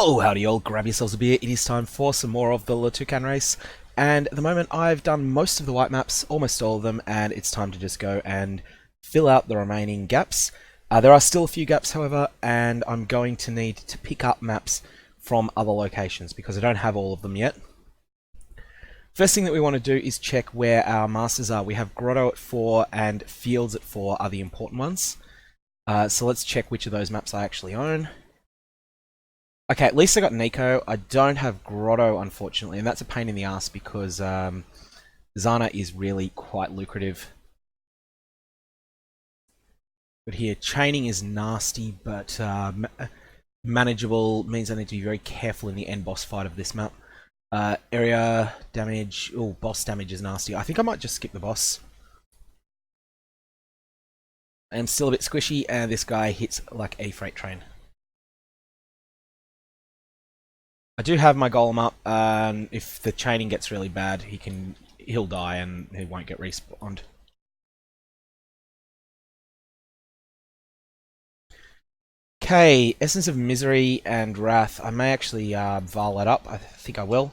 Oh, howdy all, grab yourselves a beer. It is time for some more of the Toucan race. And at the moment, I've done most of the white maps, almost all of them, and it's time to just go and fill out the remaining gaps. There are still a few gaps, however, and I'm going to need to pick up maps from other locations because I don't have all of them yet. First thing that we want to do is check where our masters are. We have Grotto at 4 and Fields at 4 are the important ones. So let's check which of those maps I actually own. Okay, at least I got Nico. I don't have Grotto, unfortunately, and that's a pain in the ass because Zana is really quite lucrative. But here, chaining is nasty, but manageable. Means I need to be very careful in the end boss fight of this map. Area damage, oh, boss damage is nasty. I think I might just skip the boss. I am still a bit squishy, and this guy hits like a freight train. I do have my golem up, and if the chaining gets really bad, he'll die and he won't get respawned. Okay, Essence of Misery and Wrath. I may actually Val that up. I think I will.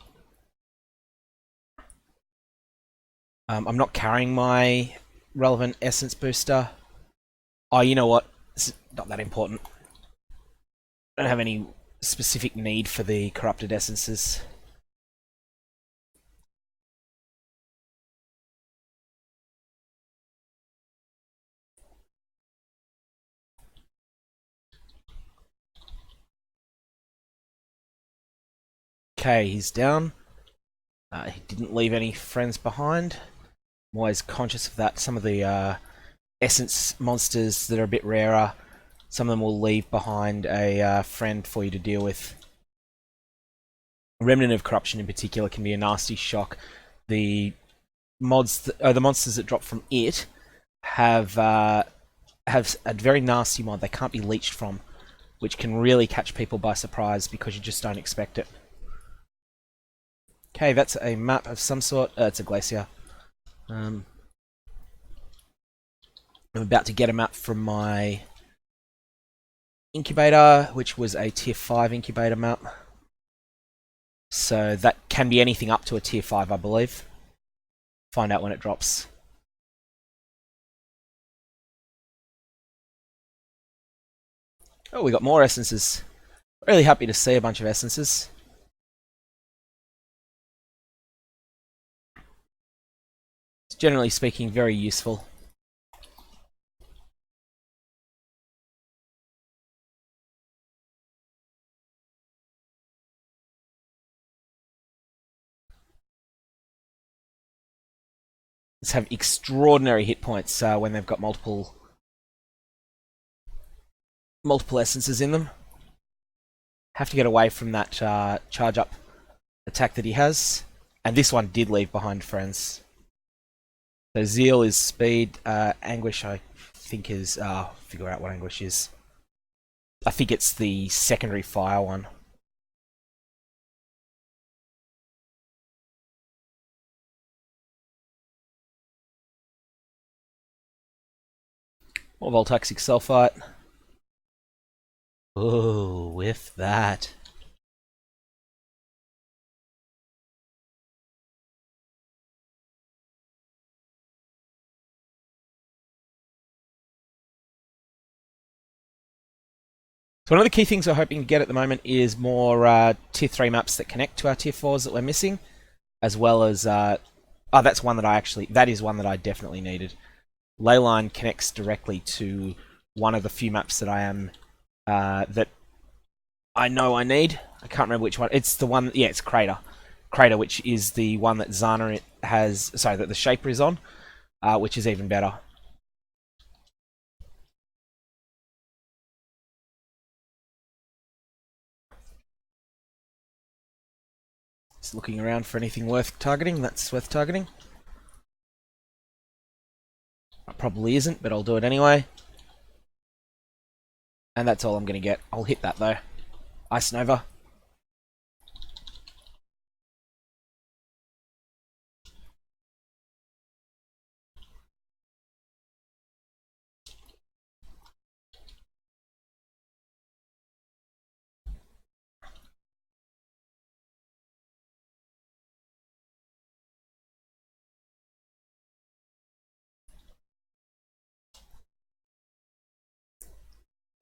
I'm not carrying my relevant Essence booster. Oh, you know what? It's not that important. I don't have any specific need for the corrupted essences. Okay, he's down. He didn't leave any friends behind. I'm always conscious of that. Some of the essence monsters that are a bit rarer, some of them will leave behind a friend for you to deal with. Remnant of Corruption in particular can be a nasty shock. The the monsters that drop from it have a very nasty mod they can't be leached from, which can really catch people by surprise because you just don't expect it. Okay, that's a map of some sort. It's a glacier. I'm about to get a map from my incubator, which was a tier 5 incubator map. So that can be anything up to a tier 5, I believe. Find out when it drops. Oh, we got more essences. Really happy to see a bunch of essences. It's generally speaking very useful. Let's have extraordinary hit points when they've got multiple essences in them. Have to get away from that charge up attack that he has. And this one did leave behind friends. So Zeal is speed. Anguish, I think, is... figure out what Anguish is. I think it's the secondary fire one. More Voltaxic Sulfite. Oh, with that. So one of the key things we're hoping to get at the moment is more tier 3 maps that connect to our tier 4s that we're missing, as well as... oh, that's one that that is one that I definitely needed. Leyline connects directly to one of the few maps that I am... that I know I need. I can't remember which one. It's the one... Yeah, it's Crater. Crater, which is the one that Zana has... Sorry, that the Shaper is on, which is even better. Just looking around for anything worth targeting. That's worth targeting. It probably isn't, but I'll do it anyway. And that's all I'm going to get. I'll hit that though. Ice Nova.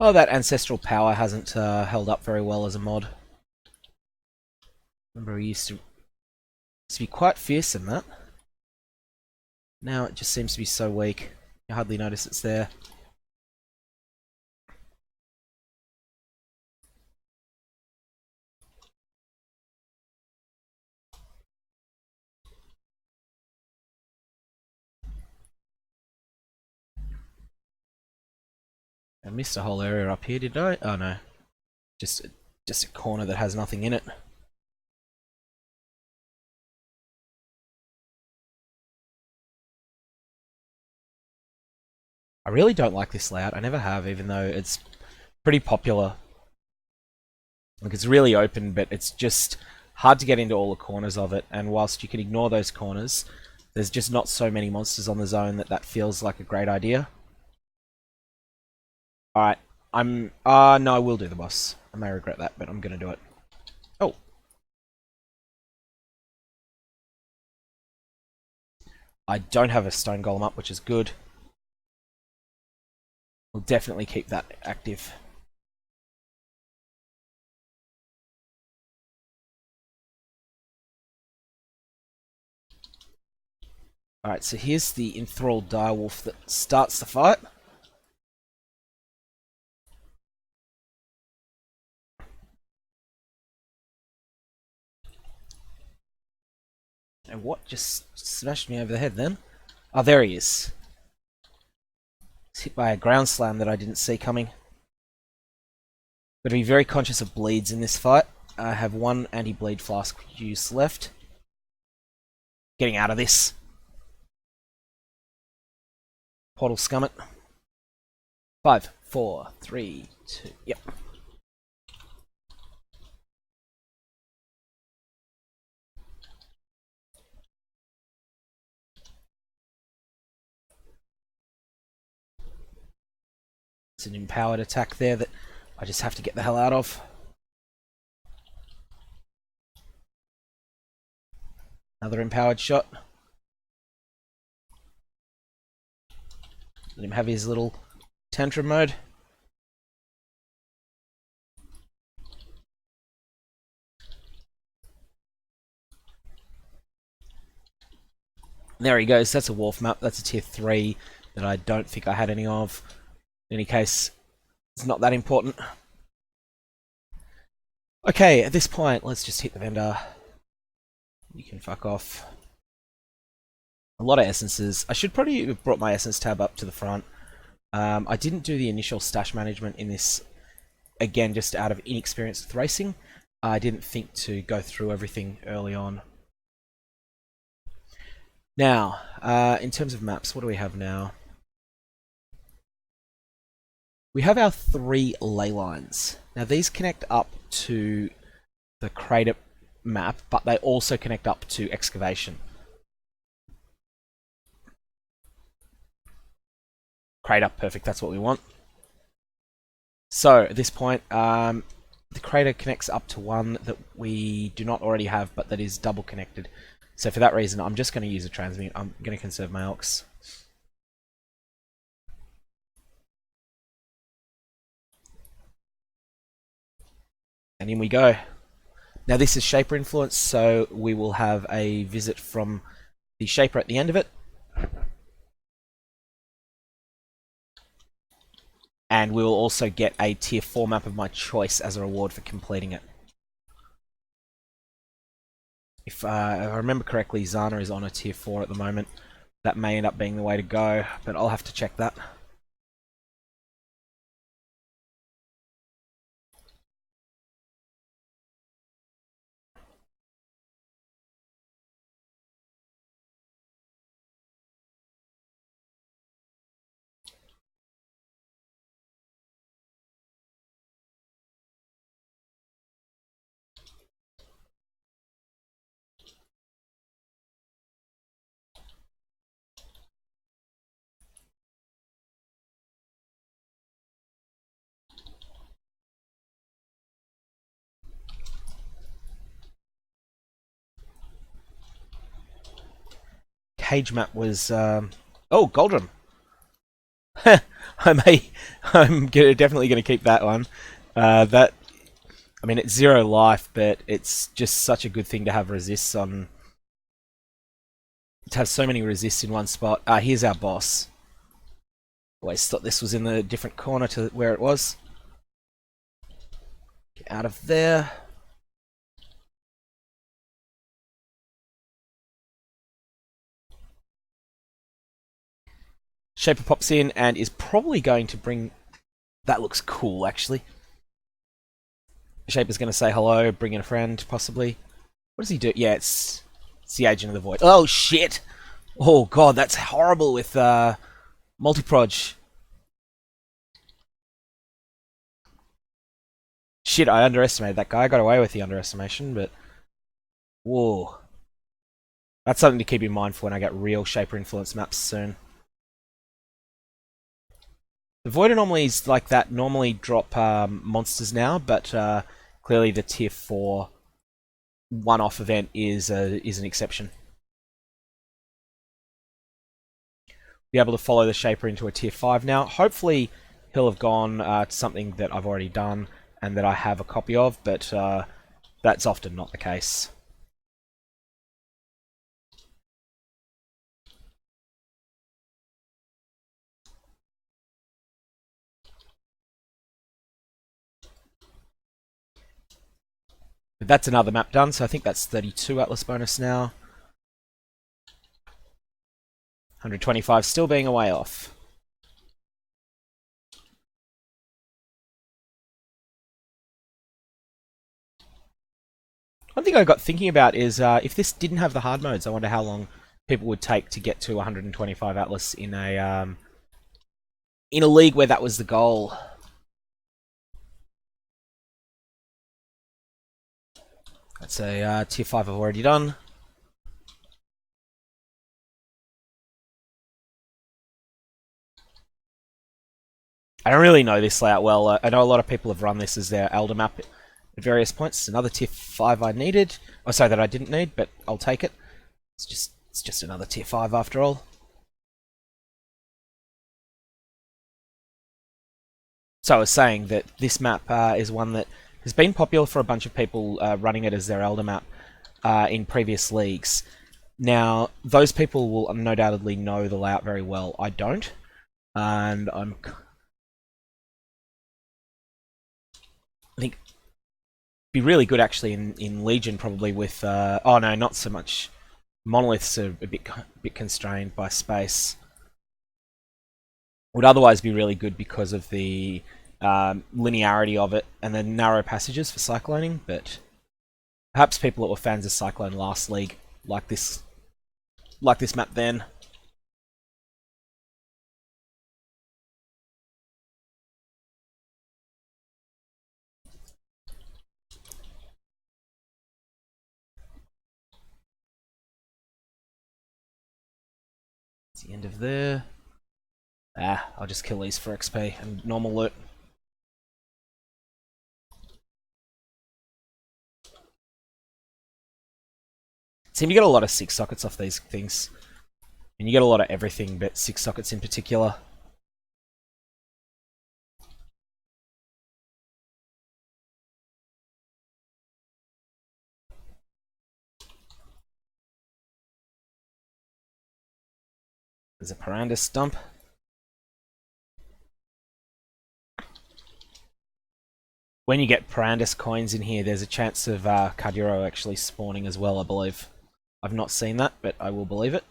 Oh, that ancestral power hasn't held up very well as a mod. Remember, he used to be quite fierce in that. Now it just seems to be so weak. You hardly notice it's there. I missed a whole area up here, did I? Oh no. Just a corner that has nothing in it. I really don't like this layout. I never have, even though it's pretty popular. Like, it's really open, but it's just hard to get into all the corners of it. And whilst you can ignore those corners, there's just not so many monsters on the zone that feels like a great idea. Alright, no, I will do the boss. I may regret that, but I'm gonna do it. Oh. I don't have a stone golem up, which is good. We'll definitely keep that active. Alright, so here's the enthralled direwolf that starts the fight. And what just smashed me over the head then? Oh, there he is. He's hit by a ground slam that I didn't see coming. Got to be very conscious of bleeds in this fight. I have one anti-bleed flask use left. Getting out of this. Portal scum it. 5, 4, 3, 2. Yep. It's an empowered attack there that I just have to get the hell out of. Another empowered shot. Let him have his little tantrum mode. There he goes. That's a wolf map. That's a tier 3 that I don't think I had any of. In any case, it's not that important. Okay, at this point, let's just hit the vendor. You can fuck off. A lot of essences. I should probably have brought my essence tab up to the front. I didn't do the initial stash management in this, again, just out of inexperience with racing. I didn't think to go through everything early on. Now, in terms of maps, what do we have now? We have our 3 ley lines. Now, these connect up to the crater map, but they also connect up to excavation. Crater, perfect, that's what we want. So, at this point, the crater connects up to one that we do not already have, but that is double connected. So for that reason, I'm just going to use a transmute. I'm going to conserve my alks. And in we go. Now this is Shaper influence, so we will have a visit from the Shaper at the end of it. And we will also get a tier 4 map of my choice as a reward for completing it. If I remember correctly, Zana is on a tier 4 at the moment. That may end up being the way to go, but I'll have to check that. Cage map was... oh, Goldrum! Definitely gonna keep that one. That I mean, it's 0 life, but it's just such a good thing to have resists on. To have so many resists in one spot. Here's our boss. Always thought this was in the different corner to where it was. Get out of there. Shaper pops in and is probably going to bring... That looks cool, actually. Shaper's going to say hello, bring in a friend, possibly. What does he do? Yeah, it's the Agent of the Void. Oh, shit! Oh, God, that's horrible with multi-proj. Shit, I underestimated that guy. I got away with the underestimation, but... Whoa. That's something to keep in mind for when I get real Shaper influence maps soon. The Void anomalies like that normally drop monsters now, but clearly the tier 4 one-off event is an exception. Be able to follow the Shaper into a tier 5 now. Hopefully he'll have gone to something that I've already done and that I have a copy of, but that's often not the case. But that's another map done, so I think that's 32 Atlas bonus now. 125 still being a way off. One thing I got thinking about is if this didn't have the hard modes, I wonder how long people would take to get to 125 Atlas in a league where that was the goal. That's a tier 5 I've already done. I don't really know this layout well. I know a lot of people have run this as their Elder map at various points. It's another tier 5 I needed. Oh, sorry, that I didn't need, but I'll take it. It's just another tier 5 after all. So I was saying that this map is one that has been popular for a bunch of people running it as their Elder map in previous leagues. Now, those people will undoubtedly know the layout very well. I don't. And I think be really good actually in Legion probably with oh no, not so much. Monoliths are a bit constrained by space. Would otherwise be really good because of the linearity of it and the narrow passages for cycloning, but perhaps people that were fans of Cyclone last league like this map then. It's the end of there. I'll just kill these for XP and normal loot. Seem to get a lot of 6 sockets off these things. And you get a lot of everything, but 6 sockets in particular. There's a Paranda stump. When you get Parandus coins in here, there's a chance of Carduro actually spawning as well, I believe. I've not seen that, but I will believe it.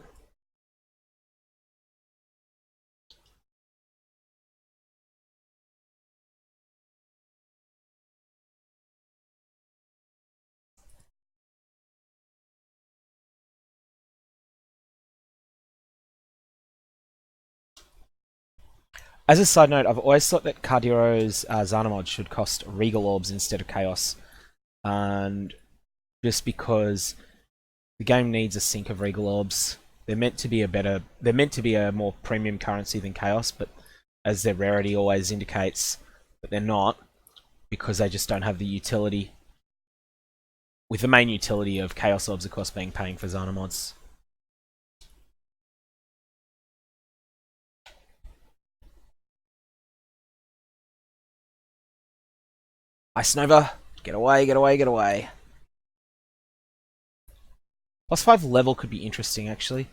As a side note, I've always thought that Cardiro's Zana mod should cost Regal Orbs instead of Chaos. And just because the game needs a sink of Regal Orbs. They're meant to be a more premium currency than Chaos, but as their rarity always indicates that they're not, because they just don't have the utility. With the main utility of Chaos Orbs, of course, being paying for Zana mods. Ice Nova, get away, get away, get away. +5 level could be interesting, actually.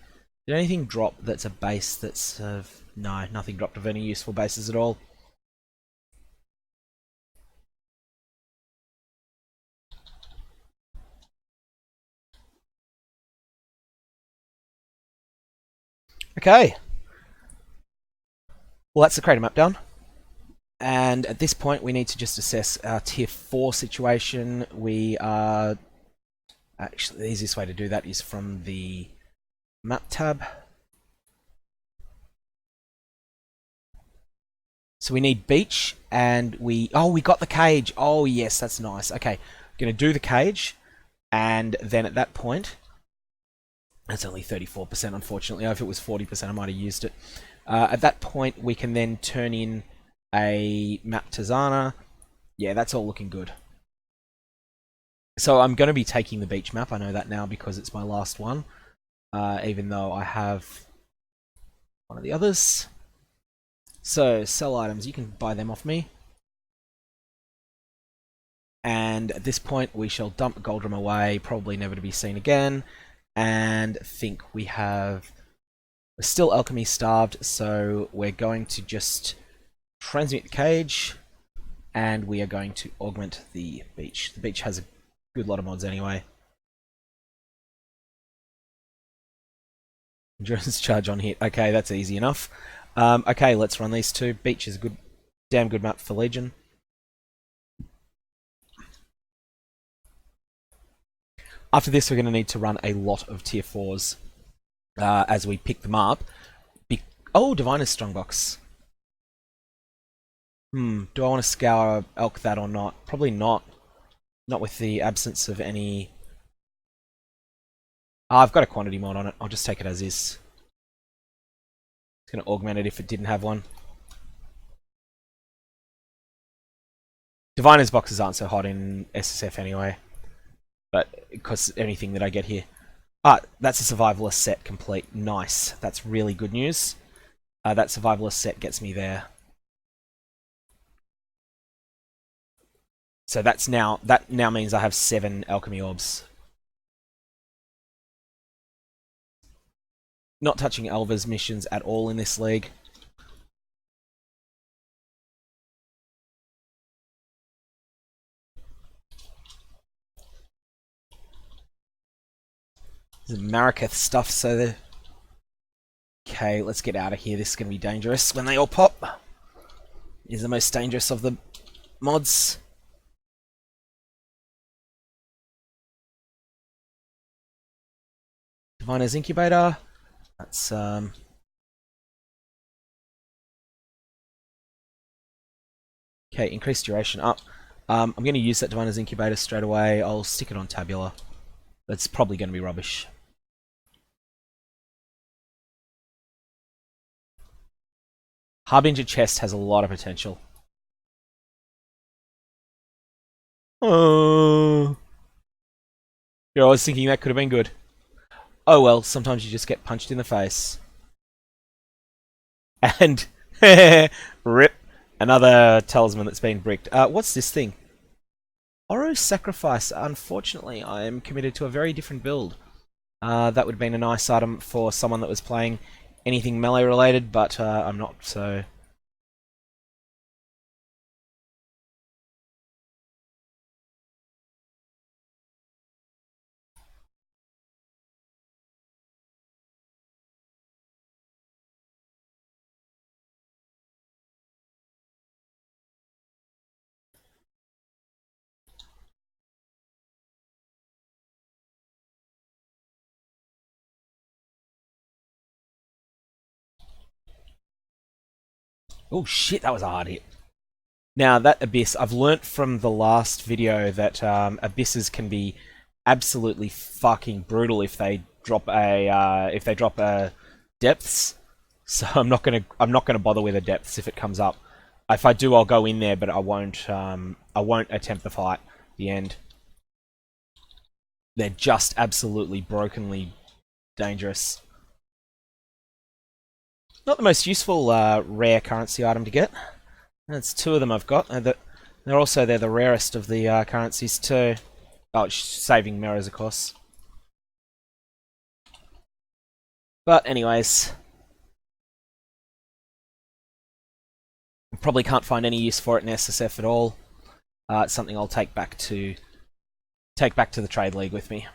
Did anything drop that's a base that's... no, nothing dropped of any useful bases at all. Okay. Well, that's the crater map done. And at this point, we need to just assess our tier 4 situation. We are... Actually, the easiest way to do that is from the map tab. So we need beach, and we... Oh, we got the cage. Oh, yes, that's nice. Okay, going to do the cage, and then at that point... That's only 34%, unfortunately. If it was 40%, I might have used it. At that point, we can then turn in a map to Zana. Yeah, that's all looking good. So I'm going to be taking the beach map. I know that now because it's my last one. Even though I have one of the others. So, sell items. You can buy them off me. And at this point, we shall dump Goldrum away, probably never to be seen again. And think we have... We're still alchemy starved, so we're going to just transmute the cage, and we are going to augment the beach. The beach has a good lot of mods anyway. Endurance charge on hit. Okay, that's easy enough. Okay, let's run these two. Beach is a good, damn good map for Legion. After this, we're going to need to run a lot of tier 4s as we pick them up. Oh, Diviner's Strongbox. Do I want to scour Elk that or not? Probably not. Not with the absence of any... I've got a quantity mod on it. I'll just take it as is. It's going to augment it if it didn't have one. Diviner's boxes aren't so hot in SSF anyway. But because anything that I get here. That's a survivalist set complete. Nice. That's really good news. That survivalist set gets me there. So that now means I have 7 alchemy orbs. Not touching Elva's missions at all in this league. This is Mariketh stuff, so the... Okay, let's get out of here. This is going to be dangerous when they all pop. Is the most dangerous of the mods. Diviner's Incubator. That's okay, increased duration up. I'm going to use that Diviner's Incubator straight away. I'll stick it on Tabula. That's probably going to be rubbish. Harbinger Chest has a lot of potential. Oh. Yeah, I was thinking that could have been good. Oh well, sometimes you just get punched in the face. And rip, another talisman that's been bricked. What's this thing? Oro's Sacrifice. Unfortunately, I am committed to a very different build. That would have been a nice item for someone that was playing anything melee related, but I'm not, so... Oh shit, that was a hard hit. Now, that Abyss, I've learnt from the last video that Abysses can be absolutely fucking brutal if they drop a depths. So I'm not gonna bother with a depths if it comes up. If I do, I'll go in there, but I won't attempt the fight. The end. They're just absolutely brokenly dangerous. Not the most useful rare currency item to get. That's 2 of them I've got. They're the rarest of the currencies too. Oh, it's saving mirrors, of course. But anyways, probably can't find any use for it in SSF at all. It's something I'll take back to the trade league with me.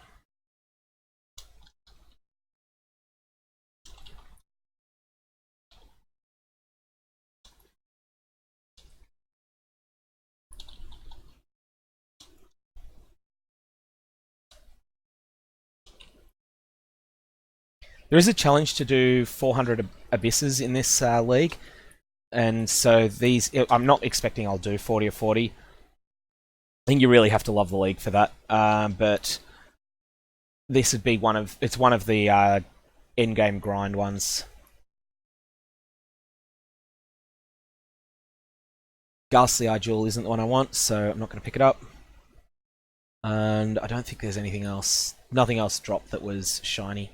There is a challenge to do 400 abysses in this league, and so these I'm not expecting I'll do 40 or 40. I think you really have to love the league for that. But this would be one of the end game grind ones. Ghastly Eye Jewel isn't the one I want, so I'm not going to pick it up. And I don't think there's anything else. Nothing else dropped that was shiny.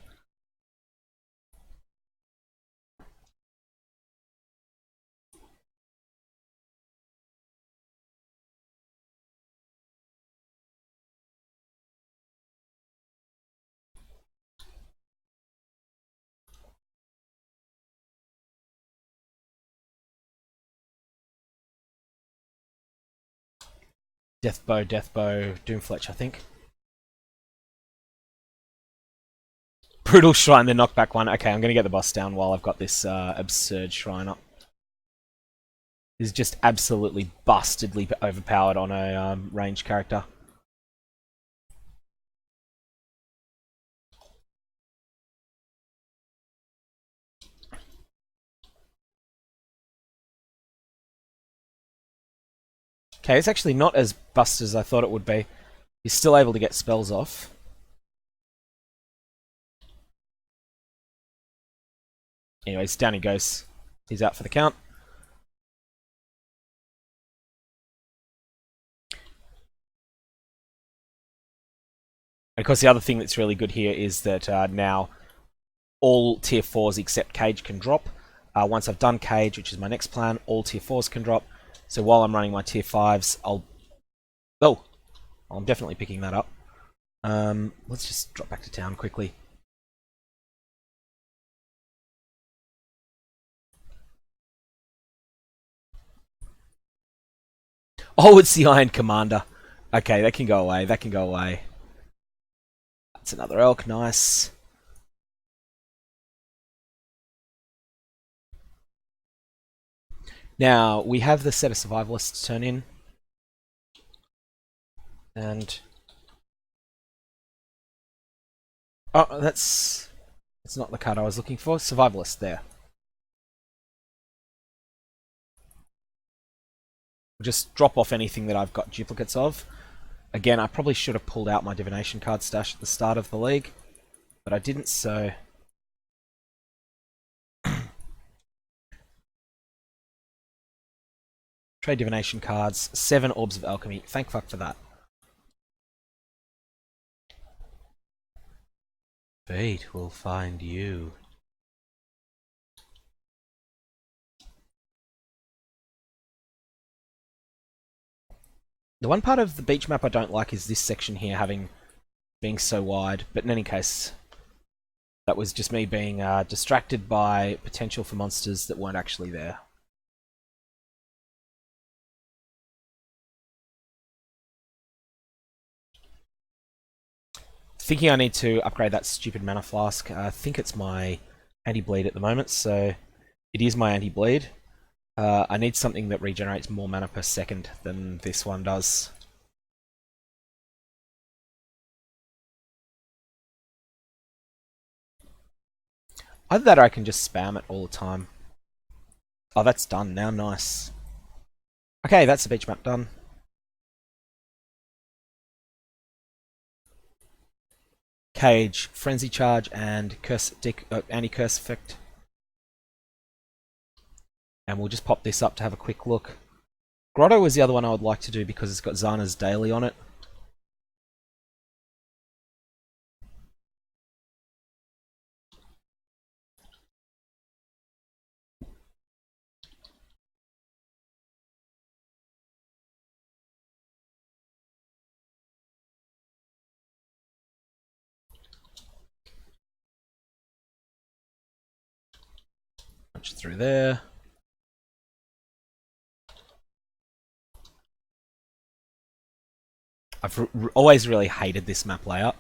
Deathbow, Doomfletch, I think. Brutal Shrine, the knockback one. Okay, I'm going to get the boss down while I've got this absurd shrine up. Is just absolutely bastardly overpowered on a ranged character. Okay, it's actually not as busted as I thought it would be. He's still able to get spells off. Anyways, down he goes. He's out for the count. And of course, the other thing that's really good here is that now all tier 4s except Cage can drop. Once I've done Cage, which is my next plan, all tier 4s can drop. So while I'm running my tier 5s, I'm definitely picking that up. Let's just drop back to town quickly. Oh, it's the Iron Commander. Okay, that can go away. That can go away. That's another elk. Nice. Now, we have the set of survivalists to turn in. And... oh, that's not the card I was looking for. Survivalist, there. Just drop off anything that I've got duplicates of. Again, I probably should have pulled out my divination card stash at the start of the league, but I didn't, so... trade divination cards, 7 orbs of alchemy. Thank fuck for that. Fate will find you. The one part of the beach map I don't like is this section here being so wide, but in any case, that was just me being distracted by potential for monsters that weren't actually there. Thinking I need to upgrade that stupid mana flask. I think it's my anti-bleed at the moment, so it is my anti-bleed. I need something that regenerates more mana per second than this one does. Either that or I can just spam it all the time. Oh, that's done now. Nice. Okay, that's the beach map done. Cage, Frenzy Charge, and Anti-Curse Effect. And we'll just pop this up to have a quick look. Grotto was the other one I would like to do because it's got Zana's Daily on it. Punch through there. I've always really hated this map layout.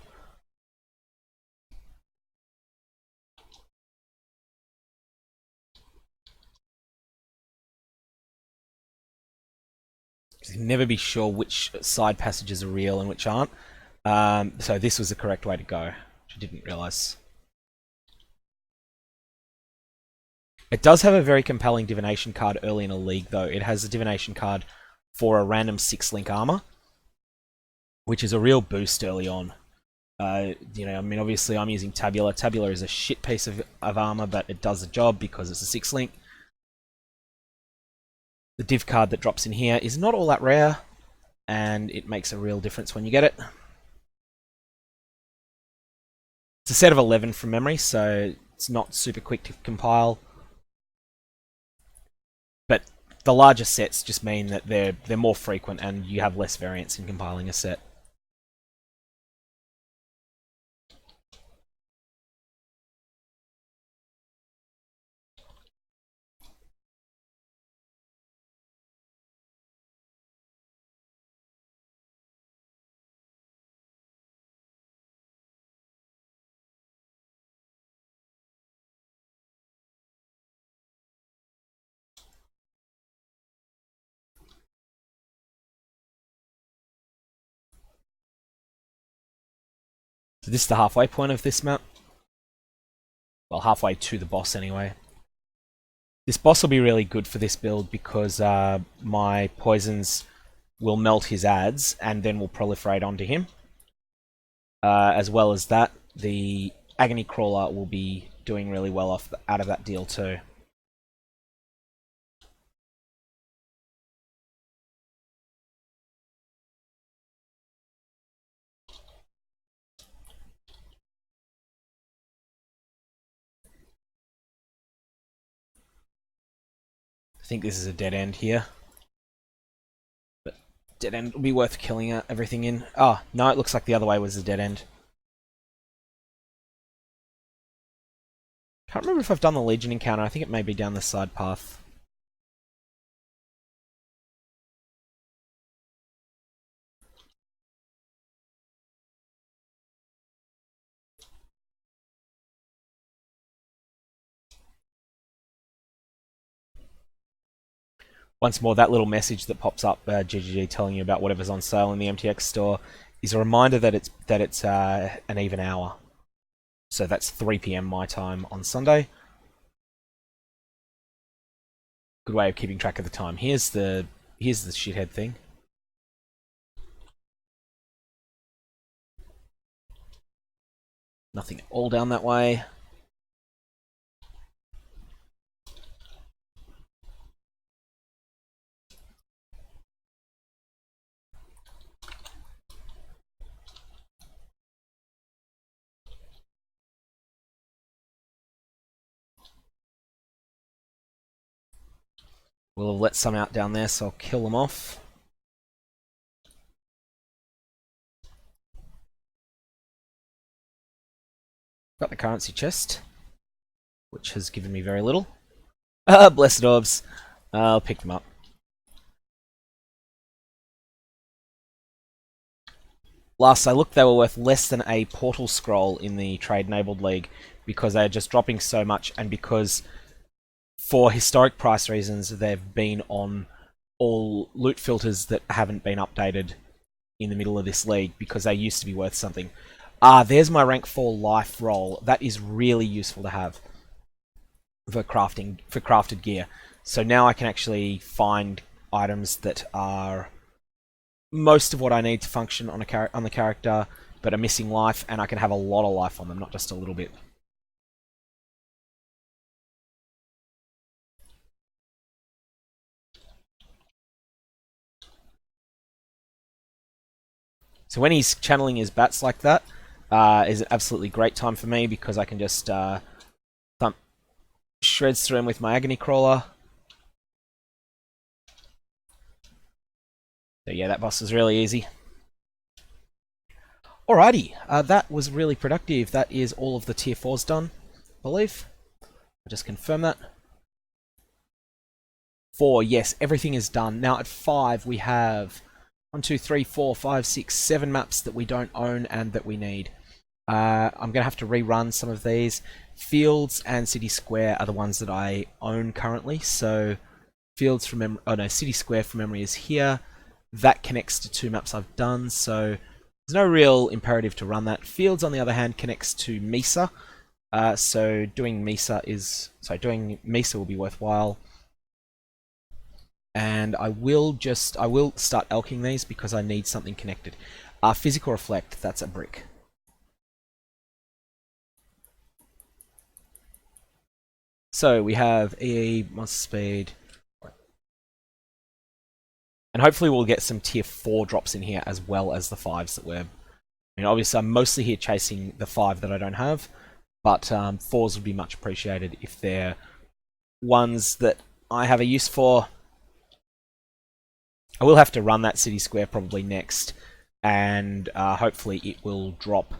You can never be sure which side passages are real and which aren't. So this was the correct way to go, which I didn't realise. It does have a very compelling divination card early in a league, though. It has a divination card for a random 6-link armor, which is a real boost early on. Obviously I'm using Tabula. Tabula is a shit piece of armor, but it does the job because it's a 6-link. The div card that drops in here is not all that rare, and it makes a real difference when you get it. It's a set of 11 from memory, so it's not super quick to compile. But the larger sets just mean that they're more frequent and you have less variance in compiling a set. So this is the halfway point of this map. Well, halfway to the boss anyway. This boss will be really good for this build because my poisons will melt his adds and then will proliferate onto him. As well as that, the Agony Crawler will be doing really well out of that deal too. I think this is a dead end here. But dead end will be worth killing everything in. Oh, no, it looks like the other way was the dead end. Can't remember if I've done the Legion encounter. I think it may be down the side path. Once more, that little message that pops up, GGG telling you about whatever's on sale in the MTX store, is a reminder that it's an even hour. So that's 3 PM my time on Sunday. Good way of keeping track of the time. Here's the shithead thing. Nothing all down that way. We'll have let some out down there, so I'll kill them off. Got the currency chest, which has given me very little. Blessed orbs. I'll pick them up. Last I looked, they were worth less than a portal scroll in the trade-enabled league because they're just dropping so much, and because for historic price reasons they've been on all loot filters that haven't been updated in the middle of this league because they used to be worth something. There's my rank 4 life roll. That is really useful to have for crafted gear. So now I can actually find items that are most of what I need to function on the character, but are missing life, and I can have a lot of life on them, not just a little bit. So when he's channeling his bats like that, is an absolutely great time for me because I can just thump shreds through him with my Agony Crawler. So yeah, that boss was really easy. Alrighty, that was really productive. That is all of the tier 4s done, I believe. I'll just confirm that. 4, yes, everything is done. Now at 5, we have 1, 2, 3, 4, 5, 6, 7 maps that we don't own and that we need. I'm going to have to rerun some of these. Fields and City Square are the ones that I own currently. So Fields from memory, oh no, City Square from memory is here. That connects to 2 maps I've done, so there's no real imperative to run that. Fields, on the other hand, connects to Mesa. So doing Mesa will be worthwhile. And I will start elking these because I need something connected. Physical Reflect, that's a brick. So we have EE, Monster Speed, and hopefully we'll get some tier 4 drops in here as well as the 5s that we're... I mean, obviously I'm mostly here chasing the 5 that I don't have, but 4s would be much appreciated if they're ones that I have a use for. I will have to run that City Square probably next, and hopefully it will drop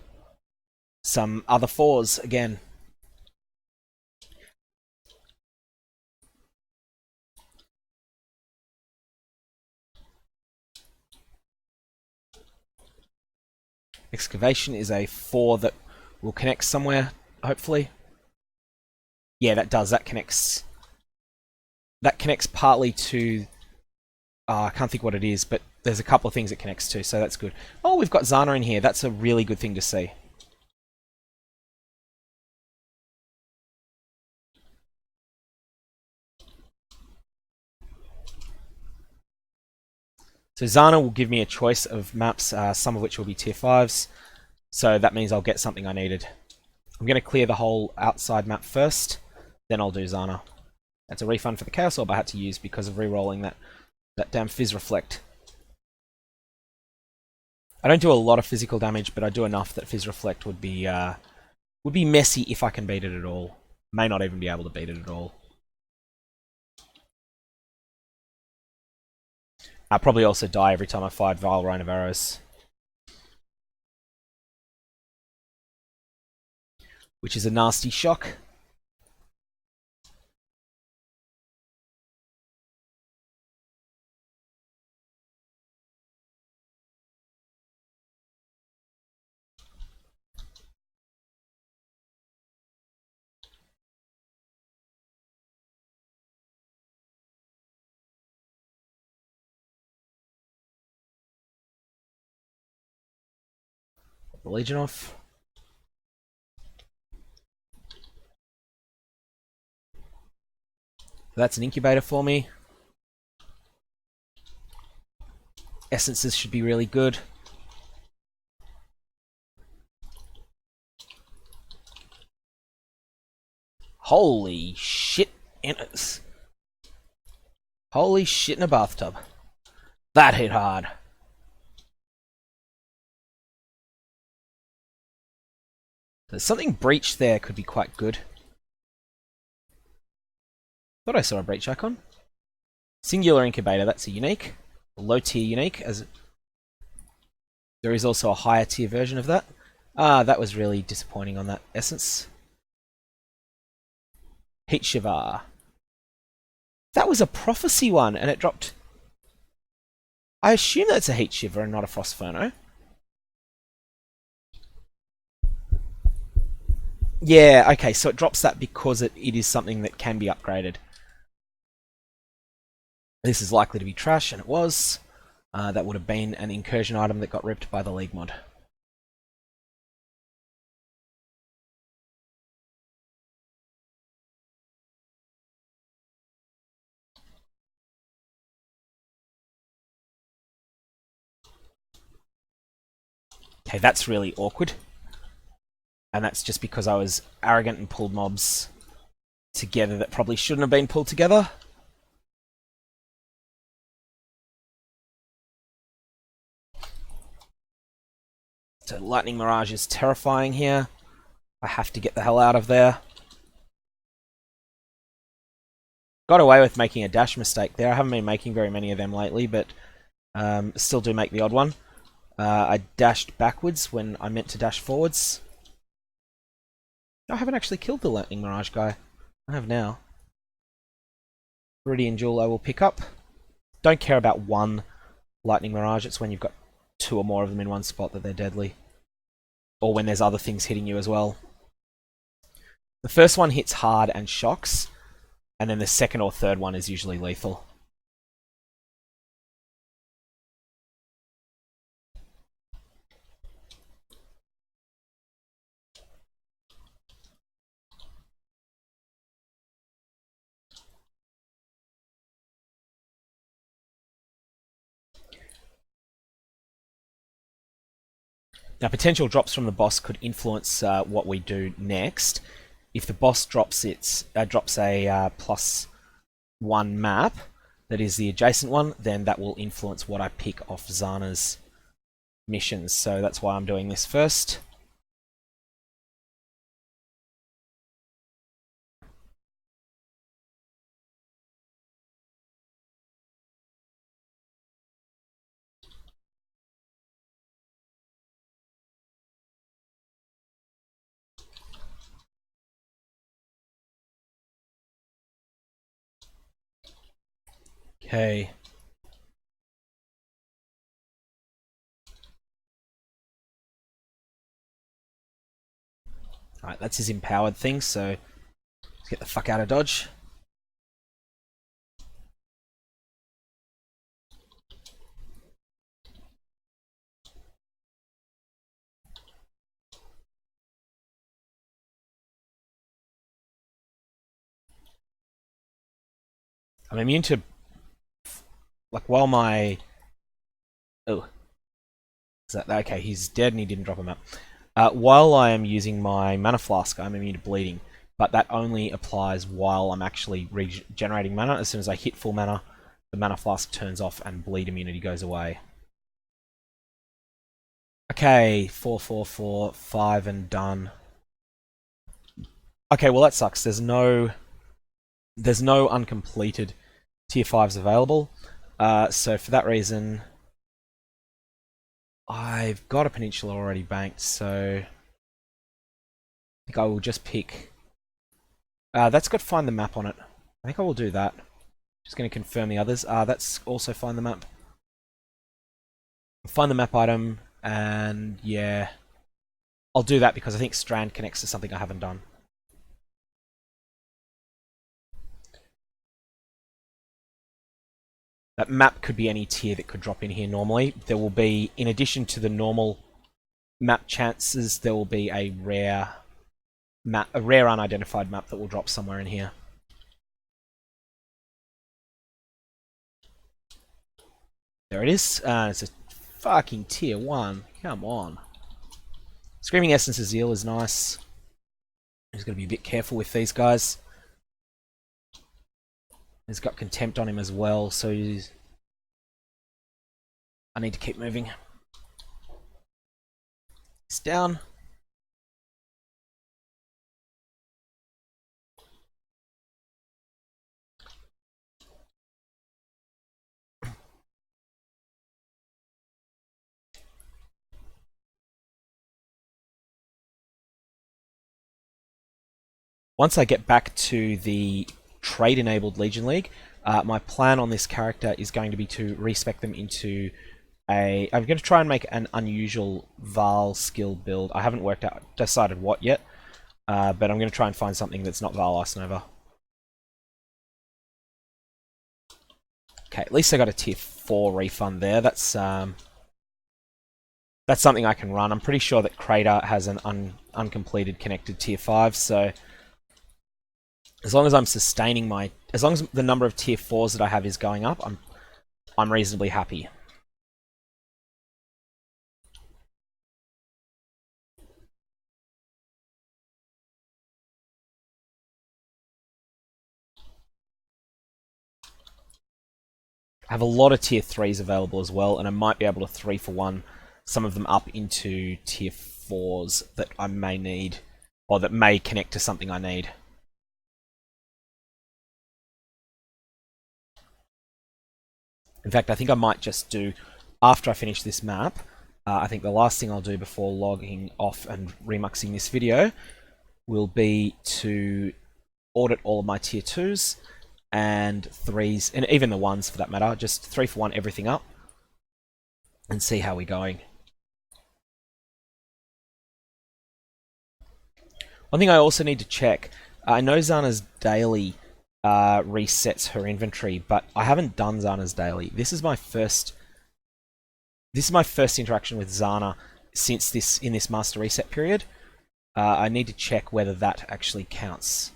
some other 4s again. Excavation is a 4 that will connect somewhere, hopefully. Yeah, that does. That connects partly to... I can't think what it is, but there's a couple of things it connects to, so that's good. Oh, we've got Zana in here. That's a really good thing to see. So Zana will give me a choice of maps, some of which will be tier 5s. So that means I'll get something I needed. I'm going to clear the whole outside map first, then I'll do Zana. That's a refund for the Chaos Orb I had to use because of re-rolling that damn Fizz Reflect. I don't do a lot of physical damage, but I do enough that Fizz Reflect would be messy if I can beat it at all. May not even be able to beat it at all. I'll probably also die every time I fired Vile Rain of Arrows. Which is a nasty shock. The Legion off. That's an incubator for me. Essences should be really good. Holy shit in it. Holy shit in a bathtub. That hit hard. There's something breached there could be quite good. Thought I saw a breach icon. Singular incubator, that's a unique. A low tier unique, as there is also a higher tier version of that. That was really disappointing on that essence. Heat Shiver. That was a prophecy one, and it dropped. I assume that's a Heat Shiver and not a Frostferno. Yeah, okay, so it drops that because it is something that can be upgraded. This is likely to be trash, and it was. That would have been an incursion item that got ripped by the League mod. Okay, that's really awkward. And that's just because I was arrogant and pulled mobs together that probably shouldn't have been pulled together. So Lightning Mirage is terrifying here. I have to get the hell out of there. Got away with making a dash mistake there. I haven't been making very many of them lately, but still do make the odd one. I dashed backwards when I meant to dash forwards. I haven't actually killed the Lightning Mirage guy. I have now. Viridian Jewel I will pick up. Don't care about one Lightning Mirage, it's when you've got two or more of them in one spot that they're deadly. Or when there's other things hitting you as well. The first one hits hard and shocks, and then the second or third one is usually lethal. Now, potential drops from the boss could influence what we do next. If the boss drops a +1 map, that is the adjacent one, then that will influence what I pick off Zana's missions. So that's why I'm doing this first. Okay. Alright, that's his empowered thing, so let's get the fuck out of Dodge. I'm immune to... Like, while my... Oh. Is that... Okay, he's dead and he didn't drop a map. While I am using my Mana Flask, I'm immune to bleeding. But that only applies while I'm actually regenerating mana. As soon as I hit full mana, the Mana Flask turns off and bleed immunity goes away. Okay, 4, 4, 4, 5 and done. Okay, well that sucks. There's no uncompleted tier 5s available. So for that reason, I've got a Peninsula already banked, so I think I will just pick... that's got Find the Map on it. I think I will do that. Just going to confirm the others. That's also Find the Map. Find the Map item, and yeah, I'll do that because I think Strand connects to something I haven't done. That map could be any tier that could drop in here normally. There will be, in addition to the normal map chances, there will be a rare unidentified map that will drop somewhere in here. There it is. It's a fucking tier 1. Come on. Screaming Essence of Zeal is nice. He's got to be a bit careful with these guys. He's got Contempt on him as well, so I need to keep moving. He's down. Once I get back to the trade-enabled Legion League, my plan on this character is going to be to respec them into a... I'm going to try and make an unusual Val skill build. I haven't decided what yet, but I'm going to try and find something that's not Val Ice Nova. Okay, at least I got a tier 4 refund there. That's something I can run. I'm pretty sure that Crater has an uncompleted connected tier 5, so as long as I'm sustaining as long as the number of tier 4s that I have is going up, I'm reasonably happy. I have a lot of tier 3s available as well, and I might be able to 3-for-1 some of them up into tier 4s that I may need, or that may connect to something I need. In fact, I think I might just do, after I finish this map, I think the last thing I'll do before logging off and remuxing this video will be to audit all of my tier 2s and 3s, and even the 1s for that matter. Just 3 for 1 everything up and see how we're going. One thing I also need to check, I know Zana's daily resets her inventory, but I haven't done Zana's daily. This is my first interaction with Zana since in this master reset period. I need to check whether that actually counts.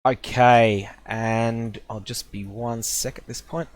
Okay, and I'll just be 1 sec at this point.